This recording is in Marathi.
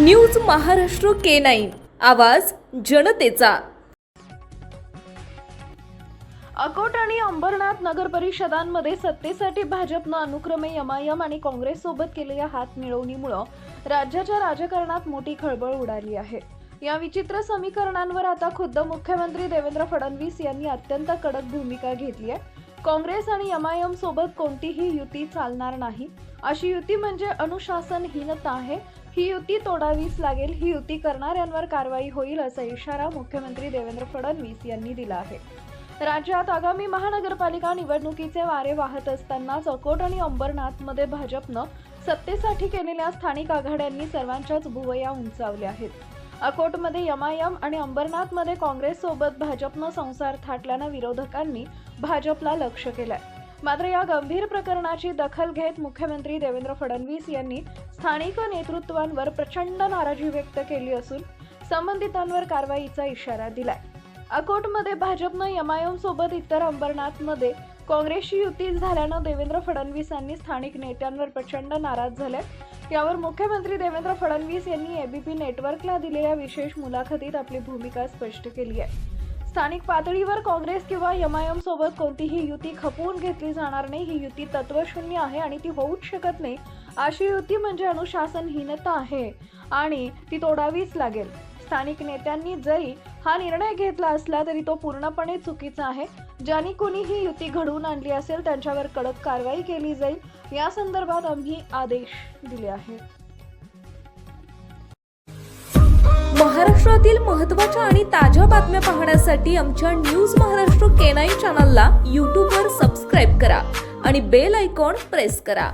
न्यूज महाराष्ट्र K9 आवाज जनतेचा। अकोट आणि अंबरनाथ नगर परिषदांमध्ये सत्तेसाठी भाजपनं अनुक्रमे एमआयएम आणि काँग्रेस सोबत केलेल्या हात मिळवणीमुळे राज्याच्या राजकारणात मोठी खळबळ उडाली आहे। या विचित्र समीकरणांवर आता खुद्द मुख्यमंत्री देवेंद्र फडणवीस यांनी अत्यंत कडक भूमिका घेतली आहे। काँग्रेस आणि एमआयएम सोबत कोणतीही युती चालणार नाही, अशी युती म्हणजे अनुशासनहीनता आहे। ही युती तोडावीच लागेल, ही युती करणाऱ्यांवर कारवाई होईल असा इशारा मुख्यमंत्री देवेंद्र फडणवीस यांनी दिला आहे। राज्यात आगामी महानगरपालिका निवडणुकीचे वारे वाहत असतानाच अकोट आणि अंबरनाथमध्ये भाजपनं सत्तेसाठी केलेल्या स्थानिक आघाड्यांनी सर्वांच्याच भुवया उंचावल्या आहेत। अकोटमध्ये एमआयएम आणि अंबरनाथमध्ये काँग्रेस सोबत भाजपनं संसार थाटल्यानं विरोधकांनी भाजपला लक्ष्य केलंय। मात्र या गंभीर प्रकरणाची दखल घेत मुख्यमंत्री देवेंद्र फडणवीस यांनी स्थानिक नेतृत्वांवर प्रचंड नाराजी व्यक्त केली असून संबंधितांवर कारवाईचा इशारा दिलाय। अकोटमध्ये भाजपनं एमआयएम सोबत तर अंबरनाथमध्ये काँग्रेसची युती झाल्यानं देवेंद्र फडणवीसांनी स्थानिक नेत्यांवर प्रचंड नाराज झाले। यावर मुख्यमंत्री देवेंद्र फडणवीस यांनी एबीपी नेटवर्कला दिलेल्या विशेष मुलाखतीत आपली भूमिका स्पष्ट केली आहे। स्थानिक पातळीवर काँग्रेस किंवा एमआयएम सोबत कोणतीही युती खपवून घेतली जाणार नाही। ही युती तत्वशून्य आहे आणि ती होऊच शकत नाही। अशी युती म्हणजे अनुशासनहीनता आहे आणि ती तोडावीच लागेल। स्थानिक नेत्यांनी जरी हा निर्णय घेतला असला तरी तो पूर्णपणे चुकीचा आहे। ज्यांनी कोणी ही युती घडवून आणली असेल त्यांच्यावर कडक कारवाई केली जाईल। या संदर्भात आम्ही आदेश दिले आहेत। महाराष्ट्रातील महत्त्वाच्या आणि ताज्या बातम्या पाहण्यासाठी आमच्या न्यूज महाराष्ट्र K9 चॅनलला YouTube वर सबस्क्राइब करा आणि बेल आयकॉन प्रेस करा।